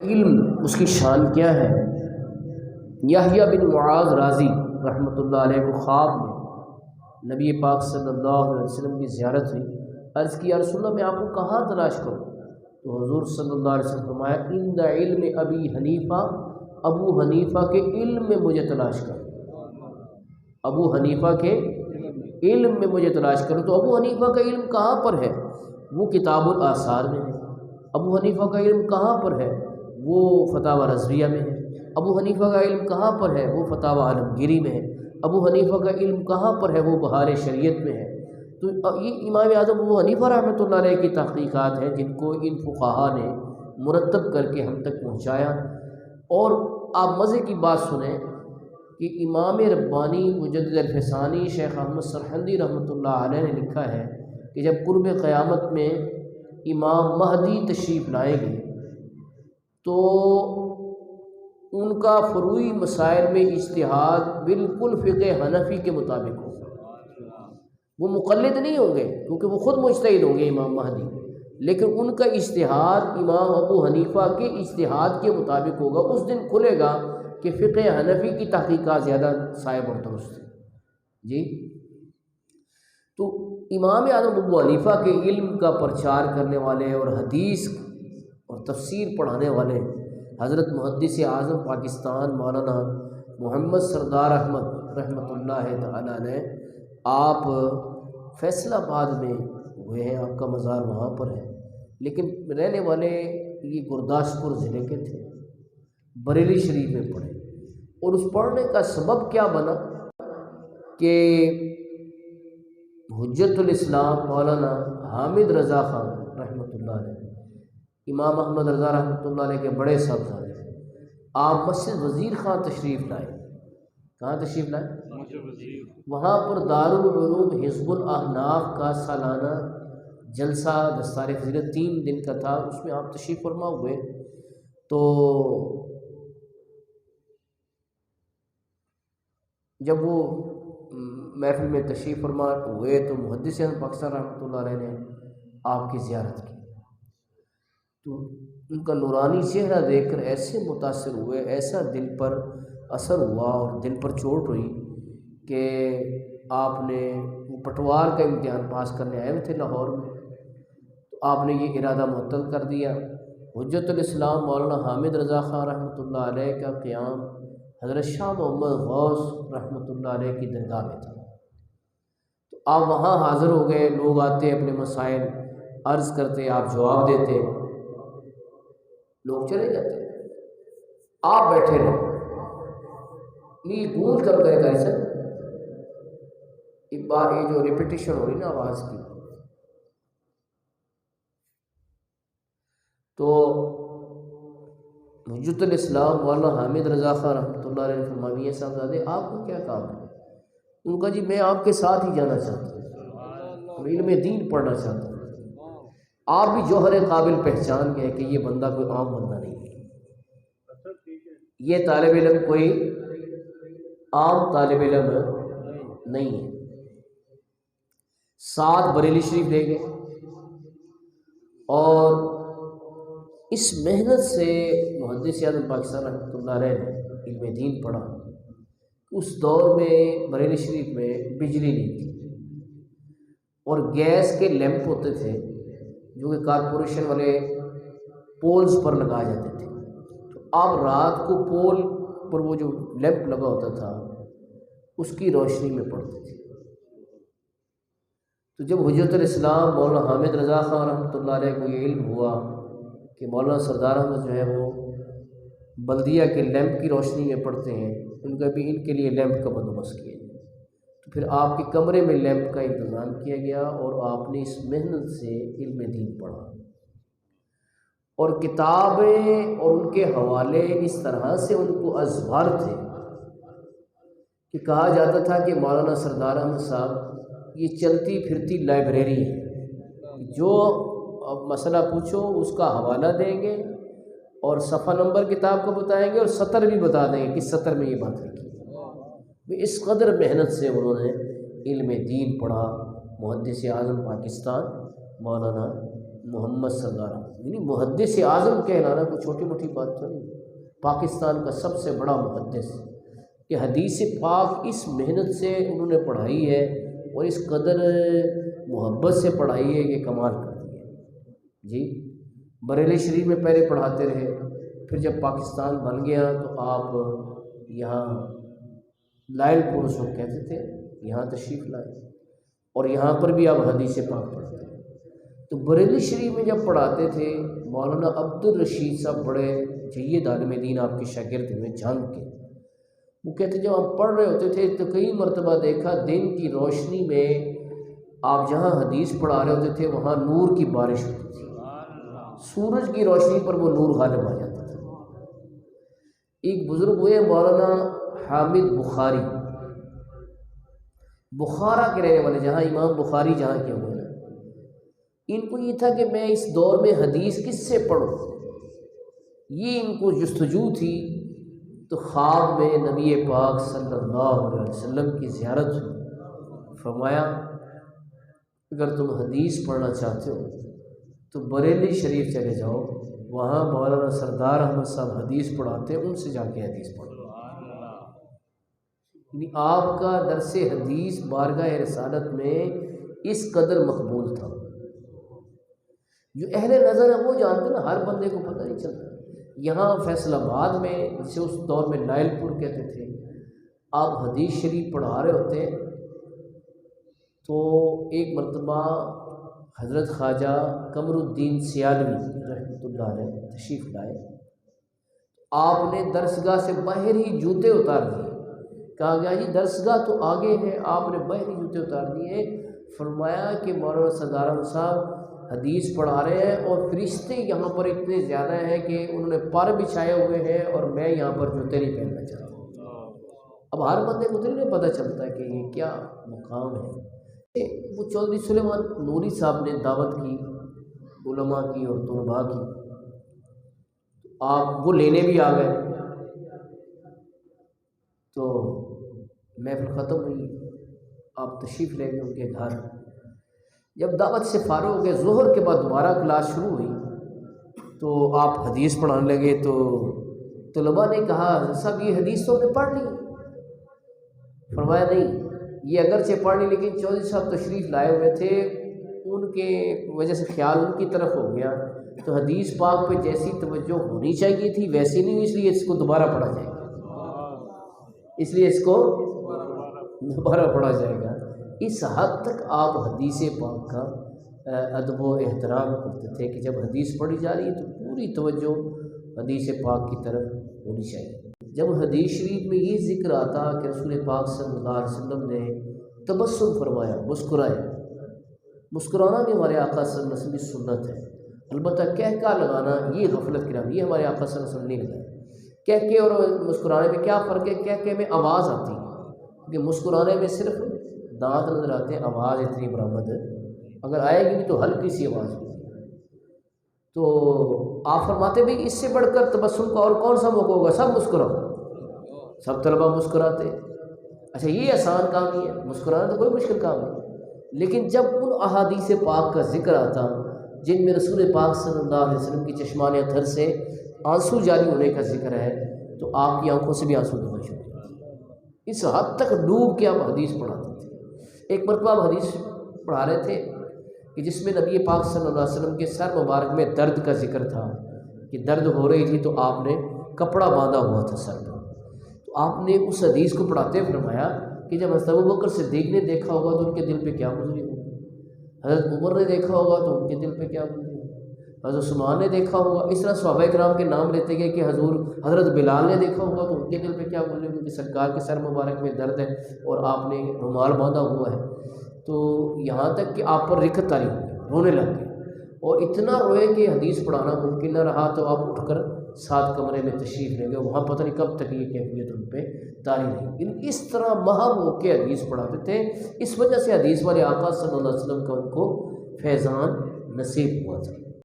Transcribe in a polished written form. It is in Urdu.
علم اس کی شان کیا ہے؟ یحییٰ بن معاذ رازی رحمۃ اللہ علیہ کو خواب میں نبی پاک صلی اللہ علیہ وسلم کی زیارت ہوئی۔ عرض کی یا رسول اللہ میں آپ کو کہاں تلاش کروں؟ تو حضور صلی اللہ علیہ وسلم فرمایا عند علم ابی حنیفہ، ابو حنیفہ کے علم میں مجھے تلاش کرو، ابو حنیفہ کے علم میں مجھے تلاش کرو۔ تو ابو حنیفہ کا علم کہاں پر ہے؟ وہ کتاب الآثار میں ہے۔ ابو حنیفہ کا علم کہاں پر ہے؟ وہ فتاوی رضویہ میں ہے۔ ابو حنیفہ کا علم کہاں پر ہے؟ وہ فتاوی عالمگیری میں ہے۔ ابو حنیفہ کا علم کہاں پر ہے؟ وہ بہار شریعت میں ہے۔ تو یہ امام اعظم ابو حنیفہ رحمۃ اللہ علیہ کی تحقیقات ہیں جن کو ان فقہا نے مرتب کر کے ہم تک پہنچایا۔ اور آپ مزے کی بات سنیں کہ امام ربانی مجدد الفسانی شیخ احمد سرہندی رحمۃ اللہ علیہ نے لکھا ہے کہ جب قرب قیامت میں امام مہدی تشریف لائیں گے تو ان کا فروعی مسائل میں اجتہاد بالکل فقہ حنفی کے مطابق ہوگا۔ وہ مقلد نہیں ہوں گے کیونکہ وہ خود مجتہد ہوں گے امام مہدی، لیکن ان کا اجتہاد امام ابو حنیفہ کے اجتہاد کے مطابق ہوگا۔ اس دن کھلے گا کہ فقہ حنفی کی تحقیقات زیادہ صائب اور درست ہیں۔ جی تو امام اعظم ابو حنیفہ کے علم کا پرچار کرنے والے اور حدیث اور تفسیر پڑھانے والے حضرت محدث اعظم پاکستان مولانا محمد سردار احمد رحمۃ اللہ تعالیٰ نے آپ فیصل آباد میں ہوئے ہیں، آپ کا مزار وہاں پر ہے، لیکن رہنے والے یہ گرداسپور ضلع کے تھے، بریلی شریف میں پڑھے۔ اور اس پڑھنے کا سبب کیا بنا کہ حجت الاسلام مولانا حامد رضا خان رحمۃ اللہ علیہ، امام احمد رضا رحمۃ اللہ علیہ کے بڑے صاحبزادے تھے، آپ مسجد وزیر خان تشریف لائے۔ کہاں تشریف لائے؟ وہاں پر دارالعلوم حزب الاحناف کا سالانہ جلسہ دستار فضیلت 3 دن کا تھا، اس میں آپ تشریف فرما ہوئے۔ تو جب وہ محفل میں تشریف فرما ہوئے تو محدث پاکستان رحمۃ اللہ علیہ نے آپ کی زیارت کی، تو ان کا نورانی چہرہ دیکھ کر ایسے متاثر ہوئے، ایسا دل پر اثر ہوا اور دل پر چوٹ ہوئی کہ آپ نے وہ پٹوار کا امتحان پاس کرنے آئے ہوئے تھے لاہور میں، تو آپ نے یہ ارادہ معطل کر دیا۔ حجت الاسلام مولانا حامد رضا خان رحمۃ اللہ علیہ کا قیام حضرت شاہ محمد غوث رحمۃ اللہ علیہ کی درگاہ میں تھا، تو آپ وہاں حاضر ہو گئے۔ لوگ آتے اپنے مسائل عرض کرتے، آپ جواب دیتے، لوگ چلے جاتے، آپ بیٹھے رہے۔ نہیں گونج کر گئے گا سر، ایک بار یہ جو ریپیٹیشن ہو رہی نا آواز کی، تو حجت الاسلام مولانا حامد رضا خان رحمۃ اللہ علیہ فرمایا صاحبزادے آپ کو کیا کام ہے؟ ان کا جی میں آپ کے ساتھ ہی جانا چاہتا ہوں، علم دین پڑھنا چاہتا ہوں۔ آپ بھی جوہر قابل پہچان گئے کہ یہ بندہ کوئی عام بندہ نہیں ہے، یہ طالب علم کوئی عام طالب علم نہیں ہے۔ ساتھ بریلی شریف لے گئے اور اس محنت سے محدث اعظم پاکستان رحمۃ اللہ علیہ نے علم دین پڑھا۔ اس دور میں بریلی شریف میں بجلی نہیں تھی اور گیس کے لیمپ ہوتے تھے جو کہ کارپوریشن والے پولز پر لگا جاتے تھے، تو آپ رات کو پول پر وہ جو لیمپ لگا ہوتا تھا اس کی روشنی میں پڑھتے تھے۔ تو جب حجت الاسلام مولانا حامد رضا خان رحمۃ اللہ علیہ کو یہ علم ہوا کہ مولانا سردار احمد جو ہے وہ بلدیہ کے لیمپ کی روشنی میں پڑھتے ہیں، ان کا بھی ان کے لیے لیمپ کا بندوبست کیا گیا، تو پھر آپ کے کمرے میں لیمپ کا انتظام کیا گیا اور آپ نے اس محنت سے علم دین پڑھا۔ اور کتابیں اور ان کے حوالے اس طرح سے ان کو ازبر تھے کہ کہا جاتا تھا کہ مولانا سردار احمد صاحب یہ چلتی پھرتی لائبریری ہے، جو مسئلہ پوچھو اس کا حوالہ دیں گے اور صفحہ نمبر کتاب کو بتائیں گے اور سطر بھی بتا دیں گے کس سطر میں یہ بات لکھی۔ اس قدر محنت سے انہوں نے علم دین پڑھا۔ محدث اعظم پاکستان مولانا محمد صلی اللہ علیہ وسلم، یعنی محدث اعظم کہلانا کوئی چھوٹی موٹی بات تو نہیں، پاکستان کا سب سے بڑا محدث، کہ حدیث پاک اس محنت سے انہوں نے پڑھائی ہے اور اس قدر محبت سے پڑھائی ہے کہ کمال کر دی ہے جی۔ بریلی شریف میں پہلے پڑھاتے رہے، پھر جب پاکستان بن گیا تو آپ یہاں لائل پور اس وقت کہتے تھے، یہاں تشریف لائے اور یہاں پر بھی آپ حدیث پاک پڑھتے ہیں۔ تو بریلی شریف میں جب پڑھاتے تھے مولانا عبد الرشید صاحب بڑے جید عالم دین آپ کے شاگرد ہوئے جان کے، وہ کہتے جب ہم پڑھ رہے ہوتے تھے تو کئی مرتبہ دیکھا دن کی روشنی میں آپ جہاں حدیث پڑھا رہے ہوتے تھے وہاں نور کی بارش ہوتی تھی، سورج کی روشنی پر وہ نور غالب آ جاتا تھا۔ ایک بزرگ ہوئے مولانا حامد بخاری، بخارا کے رہنے والے، جہاں امام بخاری جہاں کے ہوئے، ان کو یہ تھا کہ میں اس دور میں حدیث کس سے پڑھوں، یہ ان کو جستجو تھی۔ تو خواب میں نبی پاک صلی اللہ علیہ وسلم کی زیارت ہوئی، فرمایا اگر تم حدیث پڑھنا چاہتے ہو تو بریلی شریف چلے جاؤ، وہاں مولانا سردار احمد صاحب حدیث پڑھاتے ہیں، ان سے جا کے حدیث پڑھو۔ یعنی آپ کا درس حدیث بارگاہ رسالت میں اس قدر مقبول تھا، جو اہل نظر ہے وہ جانتے ہیں نا، ہر بندے کو پتہ نہیں چلتا۔ یہاں فیصل آباد میں جسے اس دور میں لائل پور کہتے تھے، آپ حدیث شریف پڑھا رہے ہوتے تو ایک مرتبہ حضرت خواجہ قمر الدین سیالوی رحمۃ اللہ علیہ تشریف لائے، آپ نے درسگاہ سے باہر ہی جوتے اتار دیے، کہا گیا جی درسگاہ تو آگے ہے، آپ نے باہر ہی جوتے اتار دیے۔ فرمایا کہ مولانا سردار احمد صاحب حدیث پڑھا رہے ہیں اور فرشتے یہاں پر اتنے زیادہ ہیں کہ انہوں نے پر بچھائے ہوئے ہیں اور میں یہاں پر جوتے نہیں پہننا چاہتا۔ اب ہر بندے کو تو نہیں پتہ چلتا کہ یہ کیا مقام ہے۔ وہ چودھری سلیمان نوری صاحب نے دعوت کی علماء کی اور طلباء کی، آپ وہ لینے بھی آ گئے، تو محفل ختم ہوئی، آپ تشریف لے گئے ان کے گھر۔ جب دعوت سے فارغ ہو گئے، ظہر کے بعد دوبارہ کلاس شروع ہوئی تو آپ حدیث پڑھانے لگے، تو طلباء نے کہا حضرت صاحب یہ حدیث تو ہم نے پڑھ لی۔ فرمایا نہیں، یہ اگرچہ پڑھ لی لیکن چودھری صاحب تشریف لائے ہوئے تھے، ان کے وجہ سے خیال ان کی طرف ہو گیا، تو حدیث پاک پہ جیسی توجہ ہونی چاہیے تھی ویسی نہیں، اس لیے اس کو دوبارہ پڑھا جائے گا، اس لیے اس کو دوبارہ پڑھا جائے گا۔ اس حد تک آپ حدیث پاک کا ادب و احترام کرتے تھے کہ جب حدیث پڑھی جا رہی ہے تو پوری توجہ حدیث پاک کی طرف ہونی چاہیے۔ جب حدیث شریف میں یہ ذکر آتا کہ رسول پاک صلی اللہ علیہ وسلم نے تبسم فرمایا، مسکرائے، مسکرانا بھی ہمارے آقا صلی اللہ علیہ وسلم کی سنت ہے، البتہ کہہ کا لگانا یہ غفلت کی نام، یہ ہمارے آقا صلی اللہ علیہ وسلم نہیں لگایا۔ کہہ کے اور مسکرانے میں کیا فرق ہے؟ کہہ کے میں آواز آتی ہے، کہ مسکرانے میں صرف دانت نظر آتے ہیں، آواز اتنی برآمد ہے، اگر آئے گی بھی تو ہلکی سی آواز ہوگی۔ تو آپ فرماتے بھی اس سے بڑھ کر تبسم کا اور کون سا موقع ہوگا؟ سب مسکراؤ، سب طلباء مسکراتے۔ اچھا یہ آسان کام نہیں ہے، مسکرانا تو کوئی مشکل کام نہیں، لیکن جب ان احادیث پاک کا ذکر آتا جن میں رسول پاک صلی اللہ علیہ وسلم کی چشمان اتھر سے آنسو جاری ہونے کا ذکر ہے تو آپ کی آنکھوں سے بھی آنسو گرنا شروع ہو جاتے، اس حد تک ڈوب کے آپ حدیث پڑھاتے تھے۔ ایک مرتبہ آپ حدیث پڑھا رہے تھے کہ جس میں نبی پاک صلی اللہ علیہ وسلم کے سر مبارک میں درد کا ذکر تھا، کہ درد ہو رہی تھی تو آپ نے کپڑا باندھا ہوا تھا سر پر، تو آپ نے اس حدیث کو پڑھاتے فرمایا کہ جب حضرت ابوبکر صدیق نے دیکھا ہوگا تو ان کے دل پہ کیا گزری ہوگی، حضرت عمر نے دیکھا ہوگا تو ان کے دل پہ کیا گزری ہوگی، حضرت عثمان نے دیکھا ہوگا، اس طرح صحابہ کرام کے نام لیتے گئے کہ حضرت بلال نے دیکھا ہوگا تو ان کے دل پہ کیا گزری ہوگی کہ سرکار کے سر مبارک میں درد ہے اور آپ نے رومال باندھا ہوا ہے۔ تو یہاں تک کہ آپ پر رکت طاری ہوئی، رونے لگ گئے، اور اتنا روئے کہ حدیث پڑھانا ممکن نہ رہا، تو آپ اٹھ کر ساتھ کمرے میں تشریف لے گئے، وہاں پتہ نہیں کب تک یہ کیفیت ان پہ طاری رہی۔ اس طرح مہم ہو کے حدیث پڑھاتے تھے، اس وجہ سے حدیث والے آقا صلی اللہ علیہ وسلم کا ان کو فیضان نصیب ہوا تھا۔